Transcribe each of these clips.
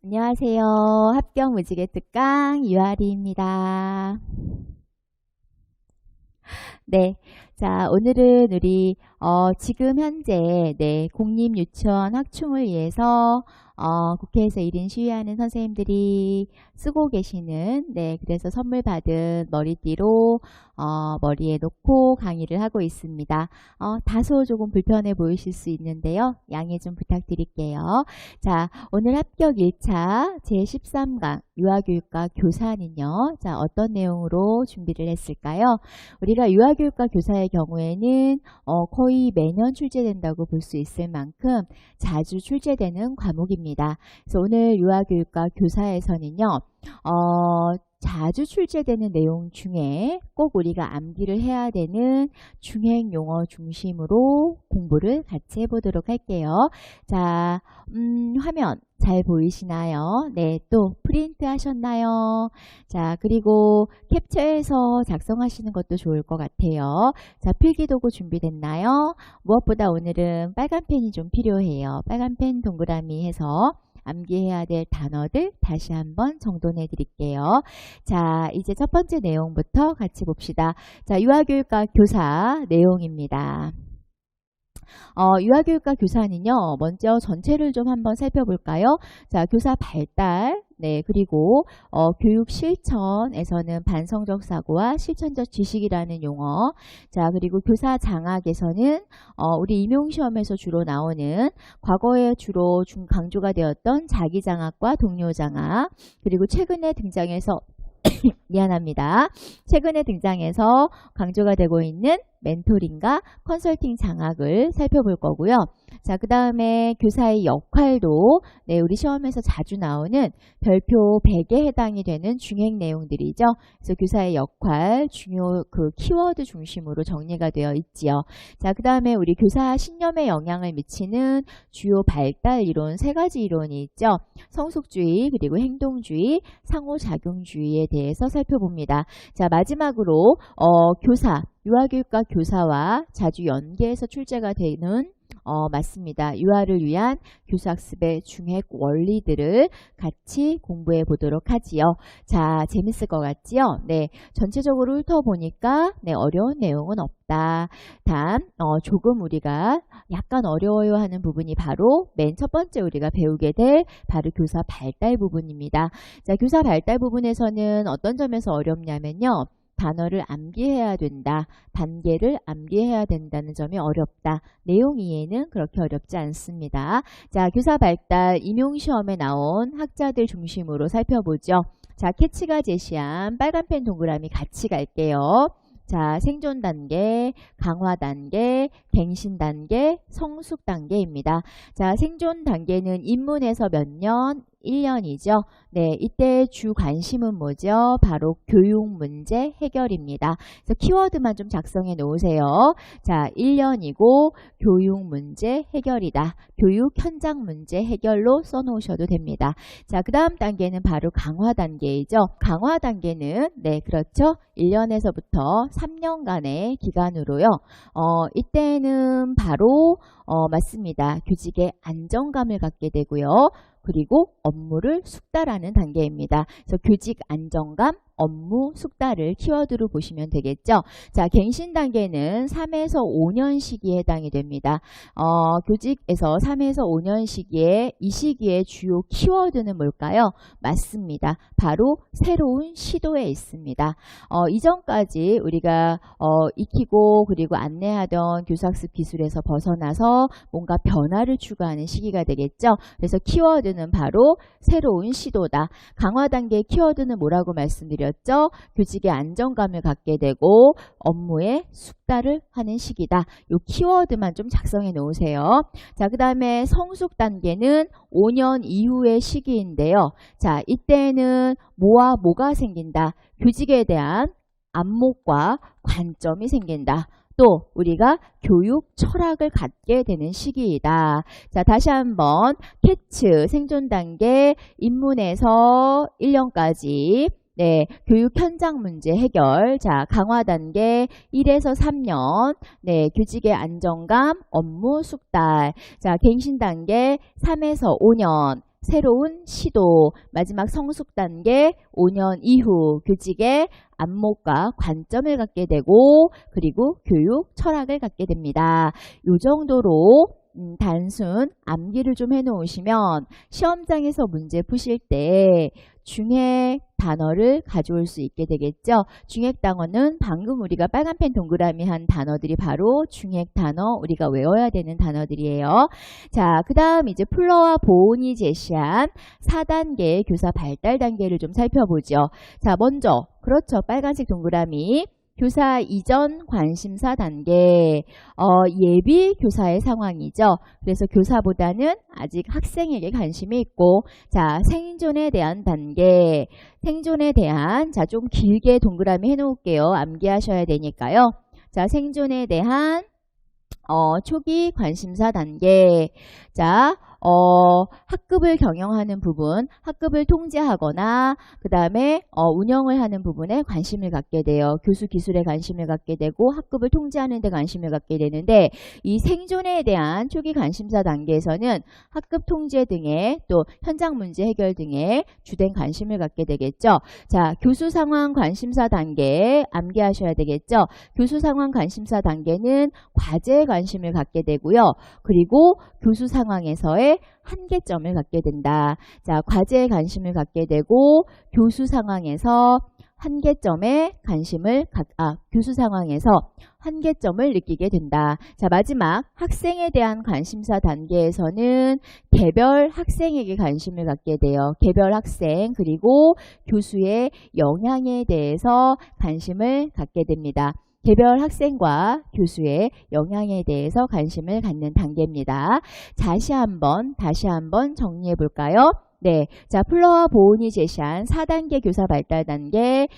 안녕하세요. 합격 무지개 특강 유아리입니다. 네. 자, 오늘은 우리 지금 현재 공립유치원 확충을 위해서 국회에서 1인 시위하는 선생님들이 쓰고 계시는 그래서 선물 받은 머리띠로 머리에 놓고 강의를 하고 있습니다. 다소 조금 불편해 보이실 수 있는데요. 양해 좀 부탁드릴게요. 자, 오늘 합격 1차 제13강 유아교육과 교사는요. 자, 어떤 내용으로 준비를 했을까요? 우리가 유아교육과 교사의 경우에는 거의 매년 출제된다고 볼 수 있을 만큼 자주 출제되는 과목입니다. 그래서 오늘 유아교육과 교사에서는요. 자주 출제되는 내용 중에 꼭 우리가 암기를 해야 되는 중행용어 중심으로 공부를 같이 해보도록 할게요. 자, 화면 잘 보이시나요? 네, 또 프린트 하셨나요? 자, 그리고 캡처해서 작성하시는 것도 좋을 것 같아요. 자, 필기도구 준비됐나요? 무엇보다 오늘은 빨간 펜이 좀 필요해요. 빨간 펜 동그라미 해서 암기해야 될 단어들 다시 한번 정돈해 드릴게요. 자, 이제 첫 번째 내용부터 같이 봅시다. 자, 유아교육과 교사 내용입니다. 유아교육과 교사는요, 먼저 전체를 좀 한번 살펴볼까요? 자, 교사 발달, 그리고 교육 실천에서는 반성적 사고와 실천적 지식이라는 용어. 자, 그리고 교사 장학에서는 우리 임용시험에서 주로 나오는 과거에 주로 강조가 되었던 자기 장학과 동료 장학. 그리고 최근에 등장해서 미안합니다. 최근에 등장해서 강조가 되고 있는 멘토링과 컨설팅 장학을 살펴볼 거고요. 자, 그 다음에 교사의 역할도 우리 시험에서 자주 나오는 별표 100에 해당이 되는 중행 내용들이죠. 그래서 교사의 역할, 중요 키워드 중심으로 정리가 되어 있지요. 자, 그 다음에 우리 교사 신념에 영향을 미치는 주요 발달 이론 3가지 이론이 있죠. 성숙주의, 그리고 행동주의, 상호작용주의에 대해서 살펴봅니다. 자, 마지막으로 교사, 유아교육과 교사와 자주 연계해서 출제가 되는 맞습니다. 유아를 위한 교수학습의 중핵 원리들을 같이 공부해 보도록 하지요. 자, 재밌을 것 같지요? 네, 전체적으로 훑어보니까 어려운 내용은 없다. 단 조금 우리가 약간 어려워요 하는 부분이 바로 맨 첫 번째 우리가 배우게 될 바로 교사 발달 부분입니다. 자, 교사 발달 부분에서는 어떤 점에서 어렵냐면요. 단어를 암기해야 된다. 단계를 암기해야 된다는 점이 어렵다. 내용 이해는 그렇게 어렵지 않습니다. 자, 교사 발달 임용시험에 나온 학자들 중심으로 살펴보죠. 자, 캐치가 제시한 빨간펜 동그라미 같이 갈게요. 자, 생존 단계, 강화 단계, 갱신 단계, 성숙 단계입니다. 자, 생존 단계는 입문에서 몇 년? 1년이죠. 네, 이때 주 관심은 뭐죠? 바로 교육 문제 해결입니다. 그래서 키워드만 좀 작성해 놓으세요. 자, 1년이고 교육 문제 해결이다. 교육 현장 문제 해결로 써놓으셔도 됩니다. 자, 그 다음 단계는 바로 강화 단계이죠. 강화 단계는 그렇죠. 1년에서부터 3년간의 기간으로요. 이때는 바로 맞습니다. 교직의 안정감을 갖게 되고요. 그리고 업무를 숙달하는 단계입니다. 그래서 교직 안정감, 업무 숙달을 키워드로 보시면 되겠죠. 자, 갱신 단계는 3에서 5년 시기에 해당이 됩니다. 교직에서 3에서 5년 시기에 이 시기의 주요 키워드는 뭘까요? 맞습니다. 바로 새로운 시도에 있습니다. 이전까지 우리가 익히고 그리고 안내하던 교수학습 기술에서 벗어나서 뭔가 변화를 추구하는 시기가 되겠죠. 그래서 키워드는 바로 새로운 시도다. 강화 단계의 키워드는 뭐라고 말씀드렸죠? 교직의 안정감을 갖게 되고 업무에 숙달을 하는 시기다. 이 키워드만 좀 작성해 놓으세요. 자, 그 다음에 성숙 단계는 5년 이후의 시기인데요. 자, 이때는 뭐와 뭐가 생긴다? 교직에 대한 안목과 관점이 생긴다. 또 우리가 교육 철학을 갖게 되는 시기이다. 자, 다시 한번 캐치 생존 단계 입문에서 1년까지 교육 현장 문제 해결. 자, 강화 단계 1에서 3년. 교직의 안정감, 업무 숙달. 자, 갱신 단계 3에서 5년. 새로운 시도, 마지막 성숙 단계 5년 이후 교직의 안목과 관점을 갖게 되고 그리고 교육 철학을 갖게 됩니다. 이 정도로 단순 암기를 좀 해놓으시면 시험장에서 문제 푸실 때 중핵 단어를 가져올 수 있게 되겠죠. 중핵 단어는 방금 우리가 빨간펜 동그라미 한 단어들이 바로 중핵 단어, 우리가 외워야 되는 단어들이에요. 자, 그 다음 이제 플러와 보온이 제시한 4단계의 교사 발달 단계를 좀 살펴보죠. 자, 먼저 그렇죠. 빨간색 동그라미. 교사 이전 관심사 단계, 예비 교사의 상황이죠. 그래서 교사보다는 아직 학생에게 관심이 있고, 자, 생존에 대한 단계, 생존에 대한, 자, 좀 길게 동그라미 해놓을게요. 암기하셔야 되니까요. 자, 생존에 대한 초기 관심사 단계. 자, 학급을 경영하는 부분, 학급을 통제하거나 그 다음에 운영을 하는 부분에 관심을 갖게 돼요. 교수 기술에 관심을 갖게 되고 학급을 통제하는 데 관심을 갖게 되는데 이 생존에 대한 초기 관심사 단계에서는 학급 통제 등의 또 현장 문제 해결 등에 주된 관심을 갖게 되겠죠. 자, 교수 상황 관심사 단계 암기하셔야 되겠죠. 교수 상황 관심사 단계는 과제에 관심을 갖게 되고요. 그리고 교수 상황에서의 한계점을 갖게 된다. 자, 과제에 관심을 갖게 되고 교수 상황에서 한계점에 교수 상황에서 한계점을 느끼게 된다. 자, 마지막 학생에 대한 관심사 단계에서는 개별 학생에게 관심을 갖게 돼요. 개별 학생 그리고 교수의 영향에 대해서 관심을 갖게 됩니다. 개별 학생과 교수의 영향에 대해서 관심을 갖는 단계입니다. 다시 한번 정리해 볼까요? 네, 자, 플러와 보온이 제시한 4단계 교사 발달 단계,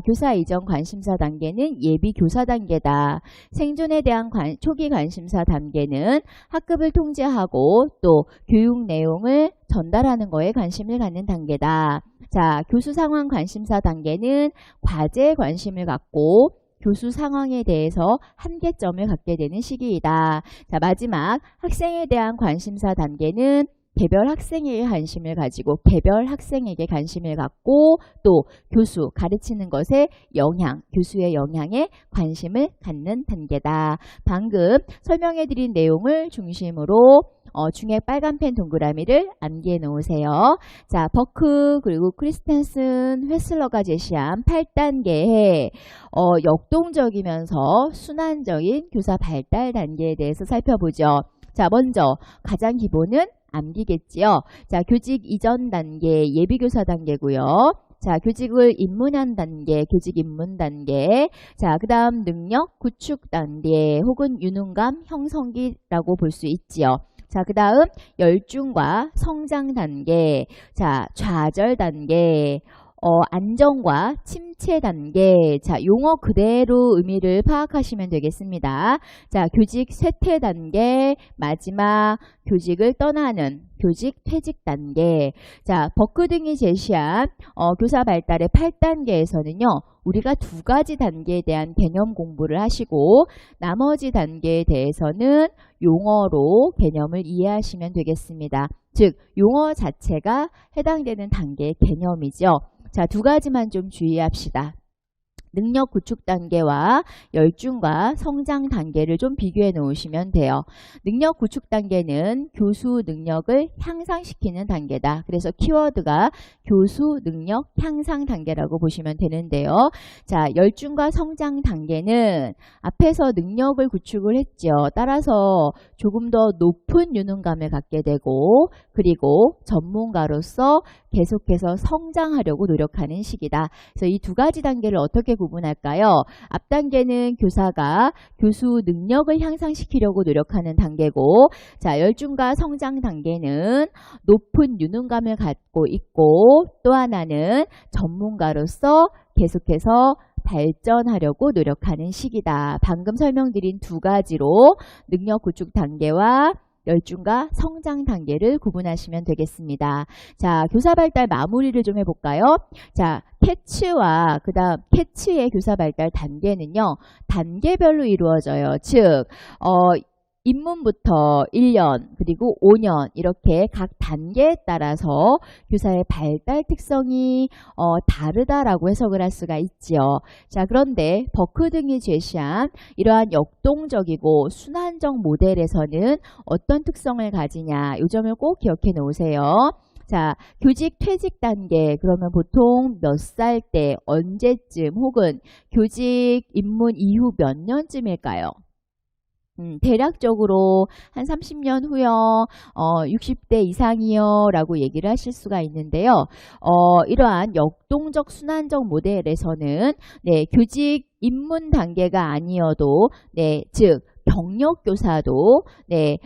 교사 이전 관심사 단계는 예비 교사 단계다. 생존에 대한 초기 관심사 단계는 학급을 통제하고 또 교육 내용을 전달하는 거에 관심을 갖는 단계다. 자, 교수 상황 관심사 단계는 과제에 관심을 갖고 교수 상황에 대해서 한계점을 갖게 되는 시기이다. 자, 마지막 학생에 대한 관심사 단계는 개별 학생에게 관심을 가지고 개별 학생에게 관심을 갖고 또 교수 가르치는 것에 교수의 영향에 관심을 갖는 단계다. 방금 설명해드린 내용을 중심으로 중에 빨간펜 동그라미를 암기해 놓으세요. 자, 버크 그리고 크리스텐슨, 휘슬러가 제시한 8단계의 역동적이면서 순환적인 교사 발달 단계에 대해서 살펴보죠. 자, 먼저 가장 기본은 암기겠지요. 자, 교직 이전 단계, 예비교사 단계고요. 자, 교직을 입문한 단계, 교직 입문 단계. 자, 그 다음 능력 구축 단계 혹은 유능감 형성기라고 볼 수 있지요. 자, 그 다음 열중과 성장 단계, 자, 좌절 단계, 안정과 침체 단계. 자, 용어 그대로 의미를 파악하시면 되겠습니다. 자, 교직 쇠퇴 단계, 마지막 교직을 떠나는 교직 퇴직 단계. 자, 버크 등이 제시한 교사 발달의 8단계에서는요. 우리가 두 가지 단계에 대한 개념 공부를 하시고 나머지 단계에 대해서는 용어로 개념을 이해하시면 되겠습니다. 즉, 용어 자체가 해당되는 단계의 개념이죠. 자, 두 가지만 좀 주의합시다. 능력 구축 단계와 열중과 성장 단계를 좀 비교해 놓으시면 돼요. 능력 구축 단계는 교수 능력을 향상시키는 단계다. 그래서 키워드가 교수 능력 향상 단계라고 보시면 되는데요. 자, 열중과 성장 단계는 앞에서 능력을 구축을 했죠. 따라서 조금 더 높은 유능감을 갖게 되고 그리고 전문가로서 계속해서 성장하려고 노력하는 시기다. 그래서 이 두 가지 단계를 어떻게 구분할까요? 앞 단계는 교사가 교수 능력을 향상시키려고 노력하는 단계고, 자, 열중과 성장 단계는 높은 유능감을 갖고 있고, 또 하나는 전문가로서 계속해서 발전하려고 노력하는 시기다. 방금 설명드린 두 가지로 능력 구축 단계와 열중과 성장 단계를 구분하시면 되겠습니다. 자, 교사 발달 마무리를 좀 해볼까요? 자, 캐치와 그 다음 캐치의 교사 발달 단계는요, 단계별로 이루어져요. 즉, 입문부터 1년 그리고 5년 이렇게 각 단계에 따라서 교사의 발달 특성이 다르다라고 해석을 할 수가 있지요. 자, 그런데 버크 등이 제시한 이러한 역동적이고 순환적 모델에서는 어떤 특성을 가지냐, 이 점을 꼭 기억해 놓으세요. 자, 교직 퇴직 단계, 그러면 보통 몇 살 때, 언제쯤, 혹은 교직 입문 이후 몇 년쯤일까요? 대략적으로 한 30년 후요, 60대 이상이요 라고 얘기를 하실 수가 있는데요. 이러한 역동적 순환적 모델에서는 네, 교직 입문 단계가 아니어도 네, 즉 경력교사도 네,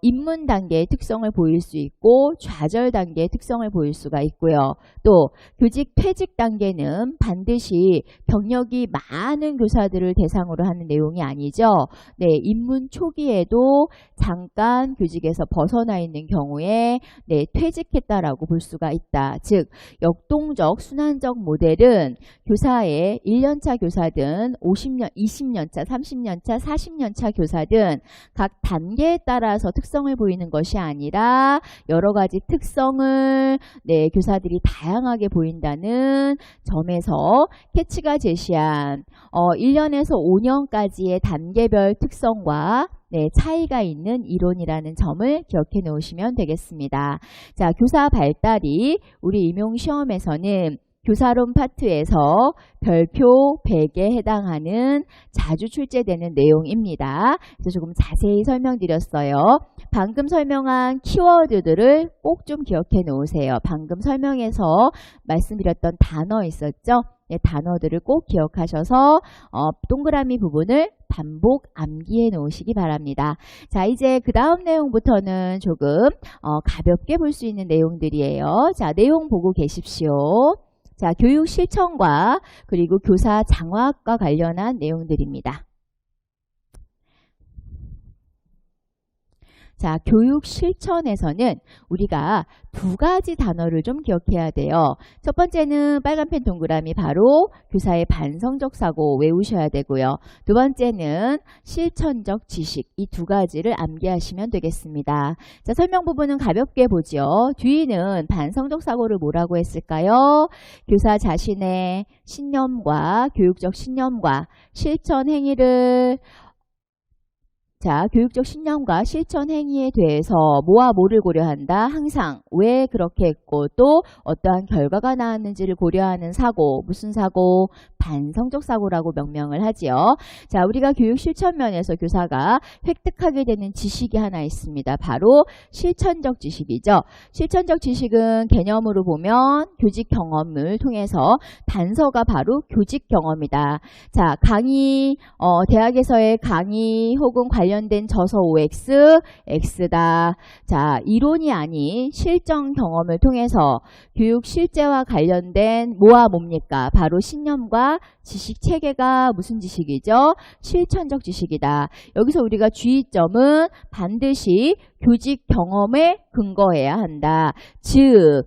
입문 단계의 특성을 보일 수 있고 좌절 단계의 특성을 보일 수가 있고요. 또 교직 퇴직 단계는 반드시 경력이 많은 교사들을 대상으로 하는 내용이 아니죠. 네, 입문 초기에도 잠깐 교직에서 벗어나 있는 경우에 네, 퇴직했다라고 볼 수가 있다. 즉 역동적 순환적 모델은 교사의 1년차 교사든 50년, 20년차, 30년차, 40년차 교사든 각 단계에 따라서 특성을 보이는 것이 아니라 여러 가지 특성을 네, 교사들이 다양하게 보인다는 점에서 캐치가 제시한 1년에서 5년까지의 단계별 특성과 네, 차이가 있는 이론이라는 점을 기억해 놓으시면 되겠습니다. 자, 교사 발달이 우리 임용시험에서는 교사론 파트에서 별표 100에 해당하는 자주 출제되는 내용입니다. 그래서 조금 자세히 설명드렸어요. 방금 설명한 키워드들을 꼭 좀 기억해 놓으세요. 방금 설명해서 말씀드렸던 단어 있었죠? 네, 단어들을 꼭 기억하셔서 동그라미 부분을 반복 암기해 놓으시기 바랍니다. 자, 이제 그 다음 내용부터는 조금 가볍게 볼 수 있는 내용들이에요. 자, 내용 보고 계십시오. 자, 교육 실천과 그리고 교사 장학과 관련한 내용들입니다. 자, 교육 실천에서는 우리가 두 가지 단어를 좀 기억해야 돼요. 첫 번째는 빨간펜 동그라미 바로 교사의 반성적 사고 외우셔야 되고요. 두 번째는 실천적 지식, 이 두 가지를 암기하시면 되겠습니다. 자, 설명 부분은 가볍게 보죠. 뒤는 반성적 사고를 뭐라고 했을까요? 교사 자신의 신념과 교육적 신념과 실천 행위를 자, 교육적 신념과 실천 행위에 대해서 뭐와 뭐를 고려한다? 항상 왜 그렇게 했고 또 어떠한 결과가 나왔는지를 고려하는 사고, 무슨 사고? 반성적 사고라고 명명을 하지요. 자, 우리가 교육 실천 면에서 교사가 획득하게 되는 지식이 하나 있습니다. 바로 실천적 지식이죠. 실천적 지식은 개념으로 보면 교직 경험을 통해서 단서가 바로 교직 경험이다. 자, 강의, 대학에서의 강의 혹은 관련된 저서 OX, X다. 자, 이론이 아닌 실전 경험을 통해서 교육 실제와 관련된 뭐와 뭡니까? 바로 신념과 지식 체계가 무슨 지식이죠? 실천적 지식이다. 여기서 우리가 주의점은 반드시 교직 경험에 근거해야 한다. 즉,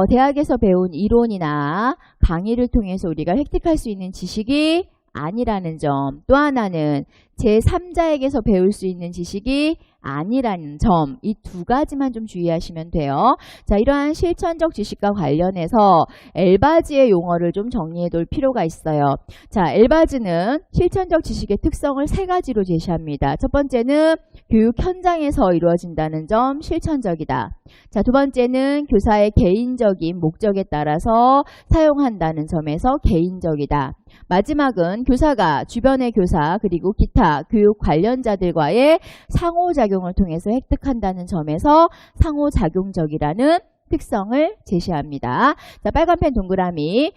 대학에서 배운 이론이나 강의를 통해서 우리가 획득할 수 있는 지식이 아니라는 점. 또 하나는 제3자에게서 배울 수 있는 지식이 아니라는 점. 이 두 가지만 좀 주의하시면 돼요. 자, 이러한 실천적 지식과 관련해서 엘바즈의 용어를 좀 정리해 둘 필요가 있어요. 자, 엘바즈는 실천적 지식의 특성을 세 가지로 제시합니다. 첫 번째는 교육 현장에서 이루어진다는 점, 실천적이다. 자, 두 번째는 교사의 개인적인 목적에 따라서 사용한다는 점에서 개인적이다. 마지막은 교사가 주변의 교사 그리고 기타 교육 관련자들과의 상호작용을 통해서 획득한다는 점에서 상호작용적이라는 특성을 제시합니다. 자, 빨간펜 동그라미.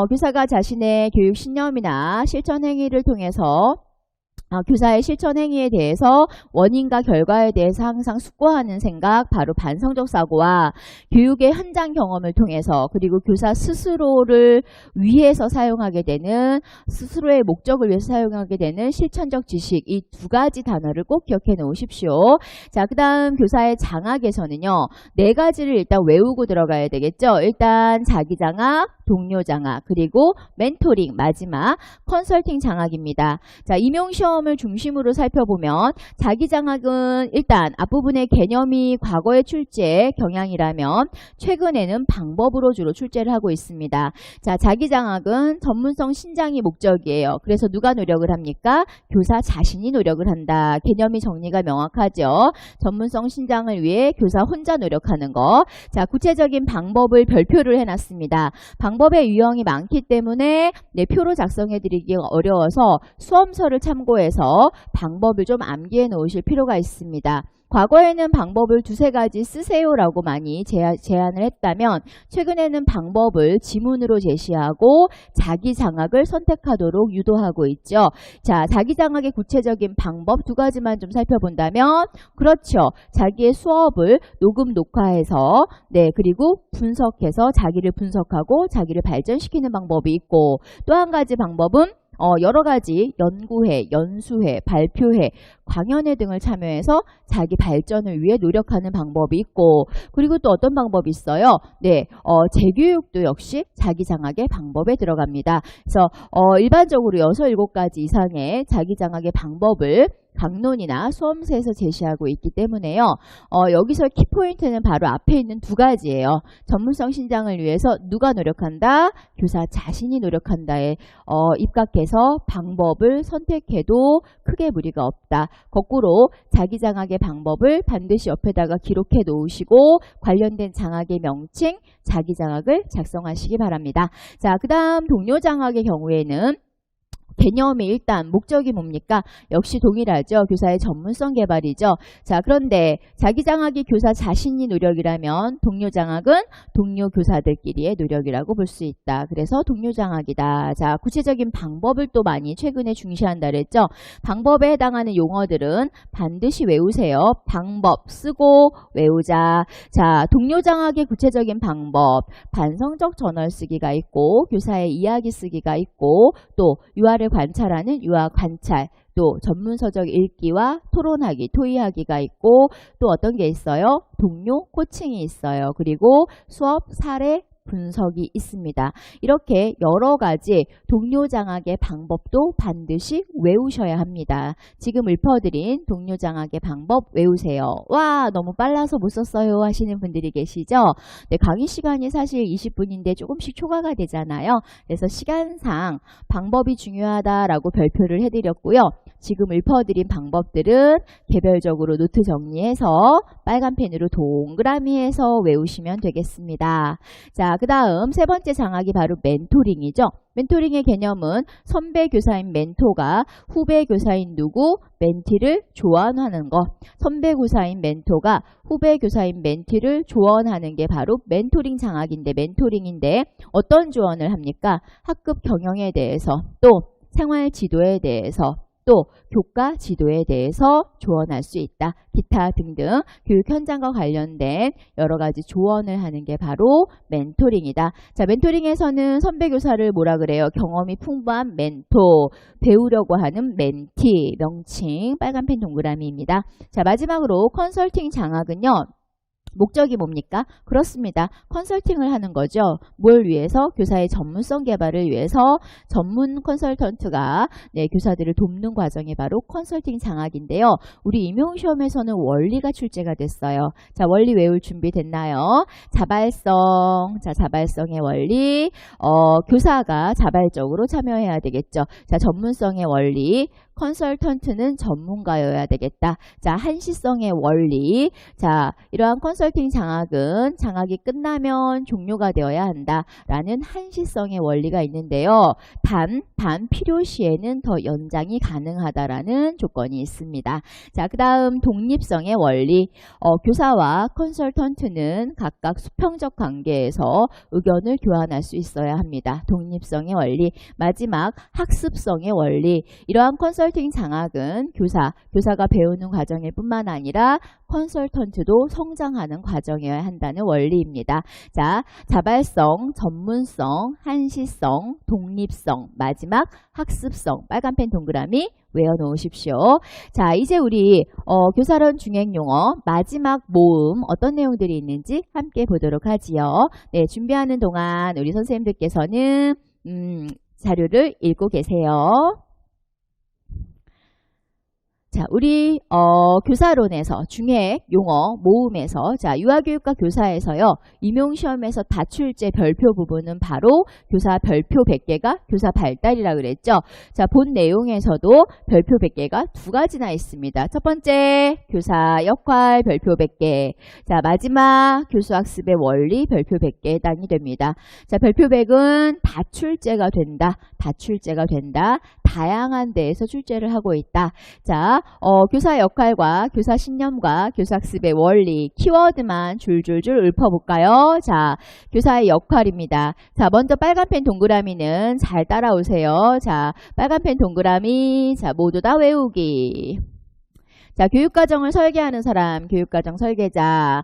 교사가 자신의 교육 신념이나 실천 행위를 통해서 교사의 실천 행위에 대해서 원인과 결과에 대해서 항상 숙고하는 생각, 바로 반성적 사고와 교육의 현장 경험을 통해서 그리고 교사 스스로를 위해서 사용하게 되는 스스로의 목적을 위해서 사용하게 되는 실천적 지식, 이 두 가지 단어를 꼭 기억해 놓으십시오. 자, 그 다음 교사의 장학에서는요, 네 가지를 일단 외우고 들어가야 되겠죠. 일단 자기 장학, 동료 장학, 그리고 멘토링, 마지막 컨설팅 장학입니다. 자, 임용시험 점을 중심으로 살펴보면 자기장학은 일단 앞부분의 개념이 과거의 출제 경향이라면 최근에는 방법으로 주로 출제를 하고 있습니다. 자, 자기장학은 전문성 신장이 목적이에요. 그래서 누가 노력을 합니까? 교사 자신이 노력을 한다. 개념이 정리가 명확하죠. 전문성 신장을 위해 교사 혼자 노력하는 거. 자, 구체적인 방법을 별표를 해놨습니다. 방법의 유형이 많기 때문에 표로 작성해 드리기 어려워서 수험서를 참고해서 방법을 좀 암기해 놓으실 필요가 있습니다. 과거에는 방법을 두세 가지 쓰세요라고 많이 제안을 했다면 최근에는 방법을 지문으로 제시하고 자기장학을 선택하도록 유도하고 있죠. 자, 자기장학의 구체적인 방법 두 가지만 좀 살펴본다면 그렇죠. 자기의 수업을 녹음 녹화해서 그리고 분석해서 자기를 분석하고 자기를 발전시키는 방법이 있고 또 한 가지 방법은 여러 가지 연구회, 연수회, 발표회, 강연회 등을 참여해서 자기 발전을 위해 노력하는 방법이 있고 그리고 또 어떤 방법이 있어요? 재교육도 역시 자기장학의 방법에 들어갑니다. 그래서 일반적으로 6, 7가지 이상의 자기장학의 방법을 강론이나 수험서에서 제시하고 있기 때문에요. 여기서 키포인트는 바로 앞에 있는 두 가지예요. 전문성 신장을 위해서 누가 노력한다? 교사 자신이 노력한다에 입각해서 방법을 선택해도 크게 무리가 없다. 거꾸로 자기장학의 방법을 반드시 옆에다가 기록해 놓으시고 관련된 장학의 명칭, 자기장학을 작성하시기 바랍니다. 자, 그 다음 동료장학의 경우에는 개념이 일단 목적이 뭡니까? 역시 동일하죠. 교사의 전문성 개발이죠. 자, 그런데 자기장학이 교사 자신이 노력이라면 동료장학은 동료 교사들끼리의 노력이라고 볼 수 있다. 그래서 동료장학이다. 자, 구체적인 방법을 또 많이 최근에 중시한다 그랬죠. 방법에 해당하는 용어들은 반드시 외우세요. 방법 쓰고 외우자. 자, 동료장학의 구체적인 방법, 반성적 저널 쓰기가 있고 교사의 이야기 쓰기가 있고 또 유아를 관찰하는 유아 관찰, 또 전문서적 읽기와 토론하기, 토의하기가 있고 또 어떤 게 있어요? 동료 코칭이 있어요. 그리고 수업 사례 분석이 있습니다. 이렇게 여러 가지 동료장학의 방법도 반드시 외우셔야 합니다. 지금 읊어드린 동료장학의 방법 외우세요. 와, 너무 빨라서 못 썼어요 하시는 분들이 계시죠? 강의 시간이 사실 20분인데 조금씩 초과가 되잖아요. 그래서 시간상 방법이 중요하다라고 별표를 해드렸고요. 지금 읊어드린 방법들은 개별적으로 노트 정리해서 빨간 펜으로 동그라미 해서 외우시면 되겠습니다. 자, 그 다음 세 번째 장학이 바로 멘토링이죠. 멘토링의 개념은 선배 교사인 멘토가 후배 교사인 누구? 멘티를 조언하는 거. 선배 교사인 멘토가 후배 교사인 멘티를 조언하는 게 바로 멘토링 장학인데 멘토링인데 어떤 조언을 합니까? 학급 경영에 대해서 또 생활 지도에 대해서 또 교과 지도에 대해서 조언할 수 있다. 기타 등등 교육 현장과 관련된 여러 가지 조언을 하는 게 바로 멘토링이다. 자, 멘토링에서는 선배 교사를 뭐라 그래요? 경험이 풍부한 멘토, 배우려고 하는 멘티, 명칭, 빨간펜 동그라미입니다. 자, 마지막으로 컨설팅 장학은요. 목적이 뭡니까? 그렇습니다. 컨설팅을 하는 거죠. 뭘 위해서? 교사의 전문성 개발을 위해서 전문 컨설턴트가 교사들을 돕는 과정이 바로 컨설팅 장학인데요. 우리 임용시험에서는 원리가 출제가 됐어요. 자, 원리 외울 준비 됐나요? 자발성. 자, 자발성의 원리. 교사가 자발적으로 참여해야 되겠죠. 자, 전문성의 원리. 컨설턴트는 전문가여야 되겠다. 자, 한시성의 원리. 자, 이러한 컨설팅 장학은 장학이 끝나면 종료가 되어야 한다라는 한시성의 원리가 있는데요. 단 필요시에는 더 연장이 가능하다라는 조건이 있습니다. 자, 그 다음 독립성의 원리. 교사와 컨설턴트는 각각 수평적 관계에서 의견을 교환할 수 있어야 합니다. 독립성의 원리. 마지막 학습성의 원리. 이러한 컨설팅 장학은 교사가 배우는 과정일 뿐만 아니라 컨설턴트도 성장하는 과정이어야 한다는 원리입니다. 자, 자발성, 전문성, 한시성, 독립성, 마지막 학습성, 빨간펜 동그라미 외워놓으십시오. 자, 이제 우리 교사론 중행용어 마지막 모음 어떤 내용들이 있는지 함께 보도록 하지요. 네, 준비하는 동안 우리 선생님들께서는 자료를 읽고 계세요. 자, 우리 교사론에서 중해 용어 모음에서 자, 유아교육과 교사에서요. 임용시험에서 다출제 별표 부분은 바로 교사 별표 100개가 교사 발달이라 그랬죠. 자, 본 내용에서도 별표 100개가 두 가지나 있습니다. 첫 번째, 교사 역할 별표 100개. 자, 마지막 교수학습의 원리 별표 100개 해당이 됩니다. 자, 별표 100은 다출제가 된다. 다출제가 된다. 다양한 데에서 출제를 하고 있다. 자, 교사 역할과 교사 신념과 교사학습의 원리 키워드만 줄줄줄 읊어볼까요? 자, 교사의 역할입니다. 자, 먼저 빨간펜 동그라미는 잘 따라오세요. 자, 빨간펜 동그라미 자, 모두 다 외우기. 자, 교육과정을 설계하는 사람, 교육과정 설계자.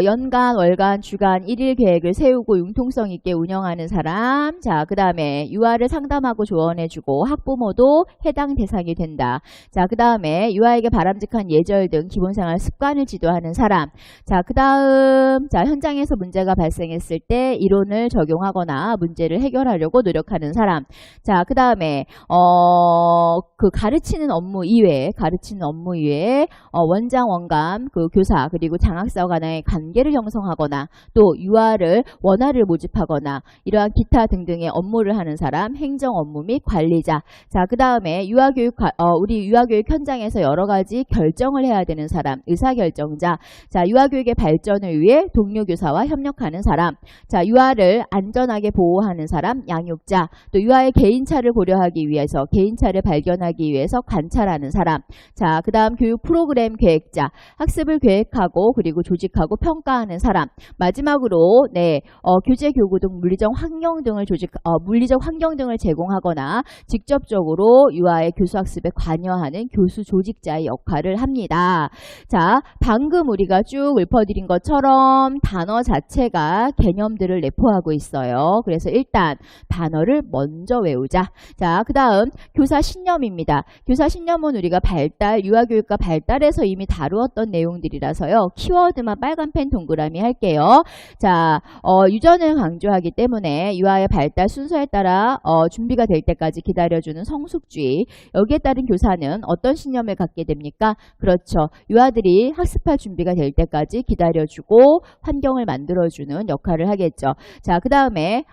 연간, 월간, 주간, 일일 계획을 세우고 융통성 있게 운영하는 사람. 자, 그 다음에 유아를 상담하고 조언해주고 학부모도 해당 대상이 된다. 자, 그 다음에 유아에게 바람직한 예절 등 기본생활 습관을 지도하는 사람. 자, 그 다음 자, 현장에서 문제가 발생했을 때 이론을 적용하거나 문제를 해결하려고 노력하는 사람. 자, 그 다음에 그 가르치는 업무 이외에 원장, 원감, 그 교사 그리고 장학사 간의 관계를 형성하거나 또 유아를 원활을 모집하거나 이러한 기타 등등의 업무를 하는 사람, 행정 업무 및 관리자. 자, 그 다음에 우리 유아교육 현장에서 여러 가지 결정을 해야 되는 사람, 의사결정자. 자, 유아교육의 발전을 위해 동료 교사와 협력하는 사람. 자, 유아를 안전하게 보호하는 사람, 양육자. 또 유아의 개인차를 고려하기 위해서 개인차를 발견하기 위해서 관찰하는 사람. 자, 그 다음 교육 프로그램 계획자, 학습을 계획하고 그리고 조직하고 평가하는 사람. 마지막으로 교재, 교구 등 물리적 환경 등을 제공하거나 직접적으로 유아의 교수학습에 관여하는 교수 조직자의 역할을 합니다. 자, 방금 우리가 쭉 읊어드린 것처럼 단어 자체가 개념들을 내포하고 있어요. 그래서 일단 단어를 먼저 외우자. 자, 그 다음 교사 신념입니다. 교사 신념은 우리가 유아교육과 발달에서 이미 다루었던 내용들이라서요. 키워드만 빨간펜 동그라미 할게요. 자, 유전을 강조하기 때문에 유아의 발달 순서에 따라 준비가 될 때까지 기다려주는 성숙주의. 여기에 따른 교사는 어떤 신념을 갖게 됩니까? 그렇죠. 유아들이 학습할 준비가 될 때까지 기다려주고 환경을 만들어주는 역할을 하겠죠. 자, 그 다음에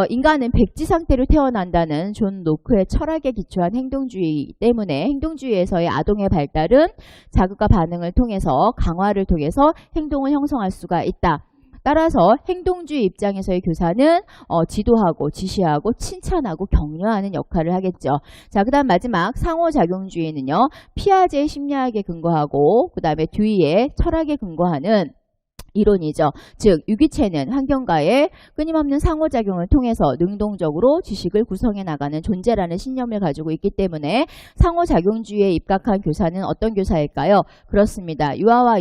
인간은 백지 상태로 태어난다는 존 노크의 철학에 기초한 행동주의이기 때문에 행동주의에서의 아동의 발달은 자극과 반응을 통해서 강화를 통해서 행동을 형성할 수가 있다. 따라서 행동주의 입장에서의 교사는 지도하고 지시하고 칭찬하고 격려하는 역할을 하겠죠. 자, 그 다음 마지막 상호작용주의는요. 피아제의 심리학에 근거하고 그 다음에 듀이의 철학에 근거하는 이론이죠. 즉 유기체는 환경과의 끊임없는 상호작용을 통해서 능동적으로 지식을 구성해 나가는 존재라는 신념을 가지고 있기 때문에 상호작용주의에 입각한 교사는 어떤 교사일까요? 그렇습니다. 유아와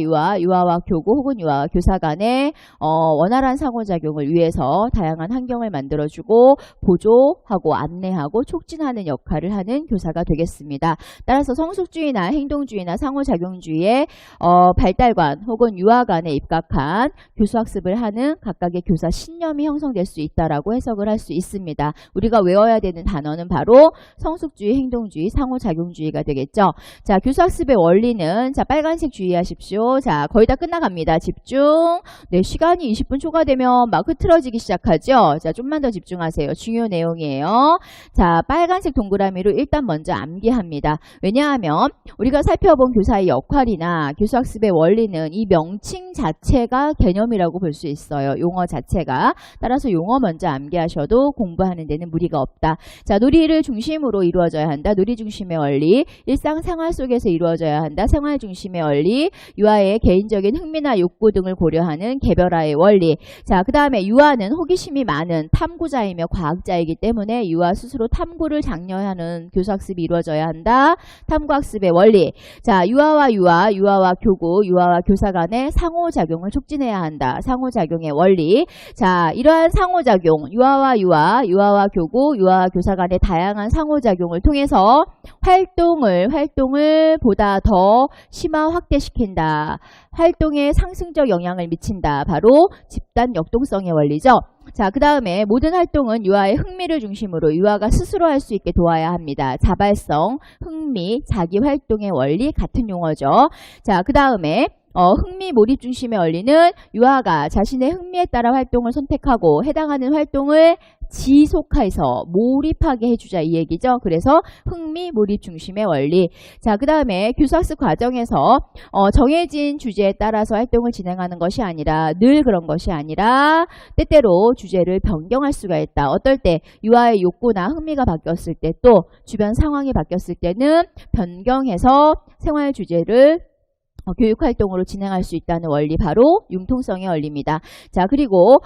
교구 혹은 유아와 교사 간의 원활한 상호작용을 위해서 다양한 환경을 만들어주고 보조하고 안내하고 촉진하는 역할을 하는 교사가 되겠습니다. 따라서 성숙주의나 행동주의나 상호작용주의의 발달관 혹은 유아 간에 입각한 교수학습을 하는 각각의 교사 신념이 형성될 수 있다라고 해석을 할 수 있습니다. 우리가 외워야 되는 단어는 바로 성숙주의, 행동주의, 상호작용주의가 되겠죠. 자, 교수학습의 원리는 자, 빨간색 주의하십시오. 자, 거의 다 끝나갑니다. 집중. 네, 시간이 20분 초과되면 막 흐트러지기 시작하죠. 자, 좀만 더 집중하세요. 중요 내용이에요. 자, 빨간색 동그라미로 일단 먼저 암기합니다. 왜냐하면 우리가 살펴본 교사의 역할이나 교수학습의 원리는 이 명칭 자체가 개념이라고 볼 수 있어요. 용어 자체가. 따라서 용어 먼저 암기하셔도 공부하는 데는 무리가 없다. 자, 놀이를 중심으로 이루어져야 한다. 놀이 중심의 원리. 일상생활 속에서 이루어져야 한다. 생활 중심의 원리. 유아의 개인적인 흥미나 욕구 등을 고려하는 개별화의 원리. 자, 그 다음에 유아는 호기심이 많은 탐구자이며 과학자이기 때문에 유아 스스로 탐구를 장려하는 교수학습이 이루어져야 한다. 탐구학습의 원리. 자, 유아와 교구, 유아와 교사 간의 상호작용을 촉진해야 한다. 상호작용의 원리. 자, 이러한 상호작용, 유아와 교구, 유아와 교사 간의 다양한 상호작용을 통해서 활동을 보다 더 심화 확대시킨다. 활동에 상승적 영향을 미친다. 바로 집단 역동성의 원리죠. 자, 그 다음에 모든 활동은 유아의 흥미를 중심으로 유아가 스스로 할 수 있게 도와야 합니다. 자발성, 흥미, 자기 활동의 원리 같은 용어죠. 자, 그 다음에 흥미 몰입 중심의 원리는 유아가 자신의 흥미에 따라 활동을 선택하고 해당하는 활동을 지속해서 몰입하게 해주자 이 얘기죠. 그래서 흥미 몰입 중심의 원리. 자, 그 다음에 교사학습 과정에서 정해진 주제에 따라서 활동을 진행하는 것이 아니라 늘 그런 것이 아니라 때때로 주제를 변경할 수가 있다. 어떨 때 유아의 욕구나 흥미가 바뀌었을 때 또 주변 상황이 바뀌었을 때는 변경해서 생활 주제를 교육활동으로 진행할 수 있다는 원리, 바로 융통성의 원리입니다. 자, 그리고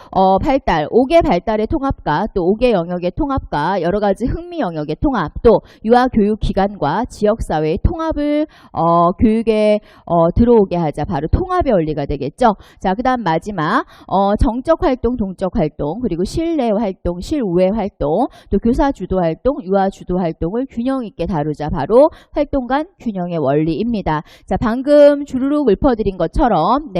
발달, 5개 발달의 통합과 또 5개 영역의 통합과 여러 가지 흥미 영역의 통합, 또 유아 교육 기관과 지역사회의 통합을 교육에 들어오게 하자. 바로 통합의 원리가 되겠죠. 자, 그 다음 마지막 정적 활동, 동적 활동, 그리고 실내 활동, 실외 활동, 또 교사 주도 활동, 유아 주도 활동을 균형 있게 다루자. 바로 활동 간 균형의 원리입니다. 자, 방금 주르륵 읊어드린 것처럼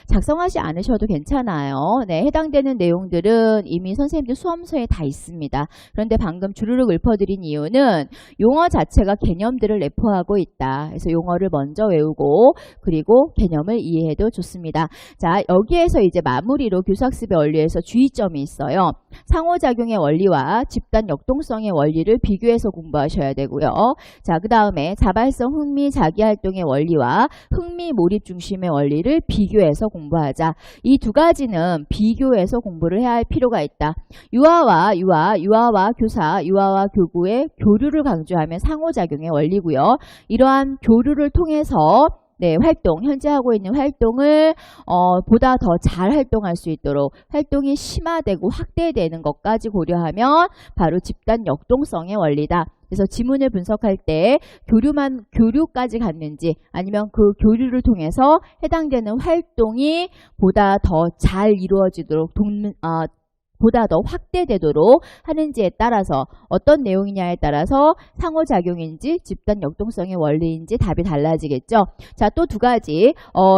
작성하지 않으셔도 괜찮아요. 해당되는 내용들은 이미 선생님들 수험서에 다 있습니다. 그런데 방금 주르륵 읊어드린 이유는 용어 자체가 개념들을 내포하고 있다. 그래서 용어를 먼저 외우고 그리고 개념을 이해해도 좋습니다. 자, 여기에서 이제 마무리로 교사학습의 원리에서 주의점이 있어요. 상호작용의 원리와 집단 역동성의 원리를 비교해서 공부하셔야 되고요. 자, 그 다음에 자발성, 흥미, 자기활동의 원리와 흥미 몰입 중심의 원리를 비교해서 공부하자. 이 두 가지는 비교해서 공부를 해야 할 필요가 있다. 유아와 교사, 유아와 교구의 교류를 강조하면 상호작용의 원리고요. 이러한 교류를 통해서 활동, 현재 하고 있는 활동을 보다 더 잘 활동할 수 있도록 활동이 심화되고 확대되는 것까지 고려하면 바로 집단 역동성의 원리다. 그래서 지문을 분석할 때 교류까지 갔는지 아니면 그 교류를 통해서 해당되는 활동이 보다 더 잘 이루어지도록 보다 더 확대되도록 하는지에 따라서 어떤 내용이냐에 따라서 상호작용인지 집단 역동성의 원리인지 답이 달라지겠죠. 자, 또 두 가지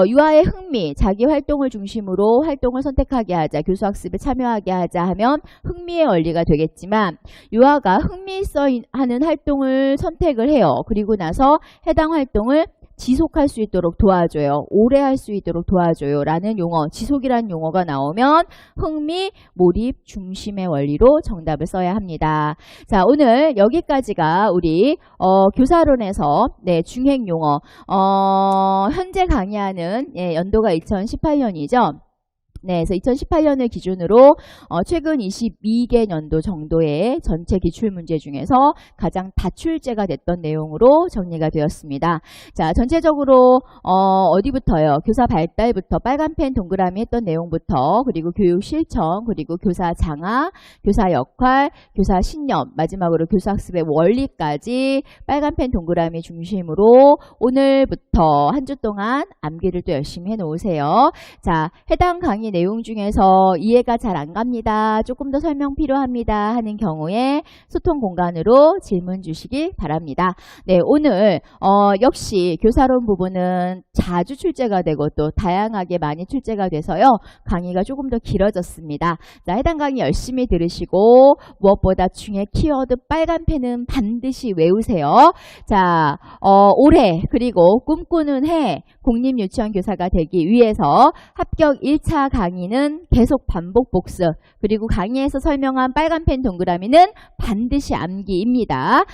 유아의 흥미, 자기 활동을 중심으로 활동을 선택하게 하자, 교수학습에 참여하게 하자 하면 흥미의 원리가 되겠지만 유아가 흥미 있어 하는 활동을 선택을 해요. 그리고 나서 해당 활동을 지속할 수 있도록 도와줘요. 오래 할 수 있도록 도와줘요. 라는 용어, 지속이라는 용어가 나오면 흥미, 몰입, 중심의 원리로 정답을 써야 합니다. 자, 오늘 여기까지가 우리 교사론에서 중행 용어 현재 강의하는 연도가 2018년이죠. 그래서 2018년을 기준으로 최근 22개 년도 정도의 전체 기출문제 중에서 가장 다출제가 됐던 내용으로 정리가 되었습니다. 자, 전체적으로 어디부터요? 교사 발달부터 빨간펜 동그라미 했던 내용부터 그리고 교육 실천, 그리고 교사 장악, 교사 역할, 교사 신념, 마지막으로 교사학습의 원리까지 빨간펜 동그라미 중심으로 오늘부터 한 주 동안 암기를 또 열심히 해놓으세요. 자, 해당 강의 내용 중에서 이해가 잘 안 갑니다, 조금 더 설명 필요합니다 하는 경우에 소통 공간으로 질문 주시기 바랍니다. 오늘 역시 교사론 부분은 자주 출제가 되고 또 다양하게 많이 출제가 돼서요. 강의가 조금 더 길어졌습니다. 자, 해당 강의 열심히 들으시고 무엇보다 중에 키워드 빨간 펜은 반드시 외우세요. 자, 올해 그리고 꿈꾸는 해 공립유치원 교사가 되기 위해서 합격 1차 강의는 계속 반복 복습, 그리고 강의에서 설명한 빨간펜 동그라미는 반드시 암기입니다.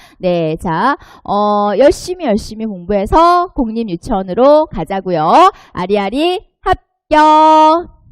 자, 열심히 공부해서 공립유치원으로 가자고요. 아리아리 합격!